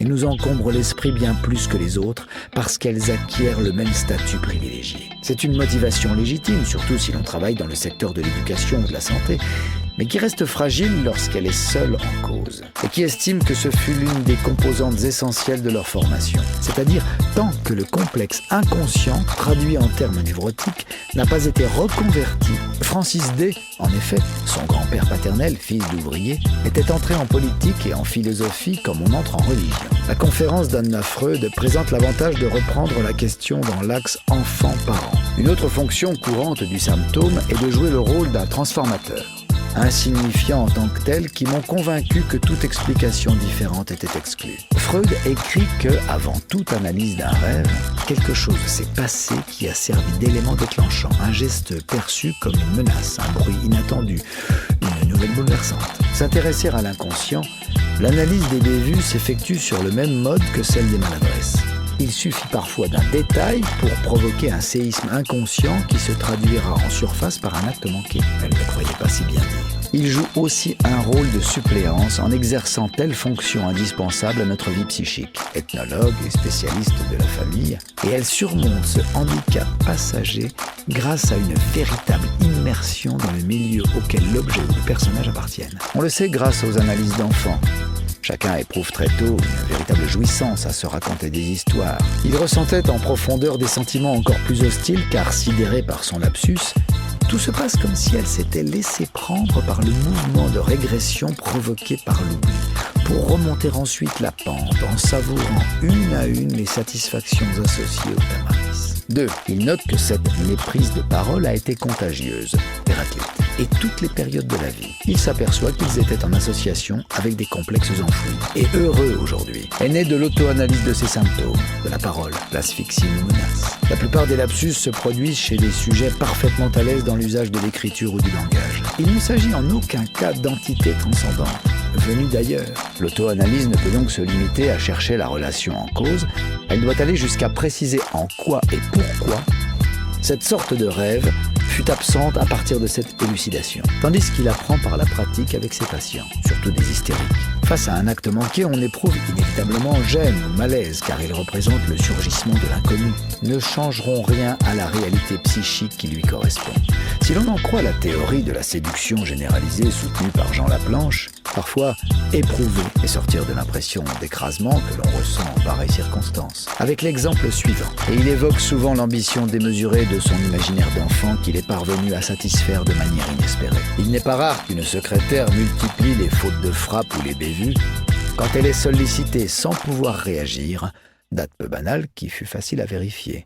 et nous encombrent l'esprit bien plus que les autres parce qu'elles acquièrent le même statut privilégié. C'est une motivation légitime, surtout si l'on travaille dans le secteur de l'éducation ou de la santé, mais qui reste fragile lorsqu'elle est seule en cause, et qui estime que ce fut l'une des composantes essentielles de leur formation. C'est-à-dire tant que le complexe inconscient, traduit en termes névrotiques, n'a pas été reconverti. Francis D, en effet, son grand-père paternel, fils d'ouvrier, était entré en politique et en philosophie comme on entre en religion. La conférence d'Anna Freud présente l'avantage de reprendre la question dans l'axe enfant-parent. Une autre fonction courante du symptôme est de jouer le rôle d'un transformateur. Insignifiants en tant que tels, qui m'ont convaincu que toute explication différente était exclue. Freud écrit que, avant toute analyse d'un rêve, quelque chose s'est passé qui a servi d'élément déclenchant, un geste perçu comme une menace, un bruit inattendu, une nouvelle bouleversante. S'intéresser à l'inconscient, l'analyse des bévues s'effectue sur le même mode que celle des maladresses. Il suffit parfois d'un détail pour provoquer un séisme inconscient qui se traduira en surface par un acte manqué. Elle ne croyait pas si bien dire. Il joue aussi un rôle de suppléance en exerçant telle fonction indispensable à notre vie psychique. Ethnologue et spécialiste de la famille, et elle surmonte ce handicap passager grâce à une véritable immersion dans le milieu auquel l'objet ou le personnage appartiennent. On le sait grâce aux analyses d'enfants. Chacun éprouve très tôt une véritable jouissance à se raconter des histoires. Il ressentait en profondeur des sentiments encore plus hostiles car, sidéré par son lapsus, tout se passe comme si elle s'était laissée prendre par le mouvement de régression provoqué par l'oubli, pour remonter ensuite la pente en savourant une à une les satisfactions associées au tamaris. 2. Il note que cette méprise de parole a été contagieuse, Héraclite, et toutes les périodes de la vie. Il s'aperçoit qu'ils étaient en association avec des complexes enfouis, et heureux aujourd'hui. Est né de l'auto-analyse de ses symptômes, de la parole, l'asphyxie nous menace. La plupart des lapsus se produisent chez des sujets parfaitement à l'aise dans l'usage de l'écriture ou du langage. Il ne s'agit en aucun cas d'entité transcendante, venue d'ailleurs. L'auto-analyse ne peut donc se limiter à chercher la relation en cause, elle doit aller jusqu'à préciser en quoi et pourquoi cette sorte de rêve fut absente à partir de cette élucidation, tandis qu'il apprend par la pratique avec ses patients, surtout des hystériques. Face à un acte manqué, on éprouve inévitablement gêne ou malaise, car il représente le surgissement de l'inconnu. Ne changeront rien à la réalité psychique qui lui correspond. Si l'on en croit la théorie de la séduction généralisée soutenue par Jean Laplanche, parfois éprouver et sortir de l'impression d'écrasement que l'on ressent en pareille circonstance. Avec l'exemple suivant, et il évoque souvent l'ambition démesurée de son imaginaire d'enfant qu'il est parvenu à satisfaire de manière inespérée. Il n'est pas rare qu'une secrétaire multiplie les fautes de frappe ou les bévues quand elle est sollicitée sans pouvoir réagir, date peu banale qui fut facile à vérifier.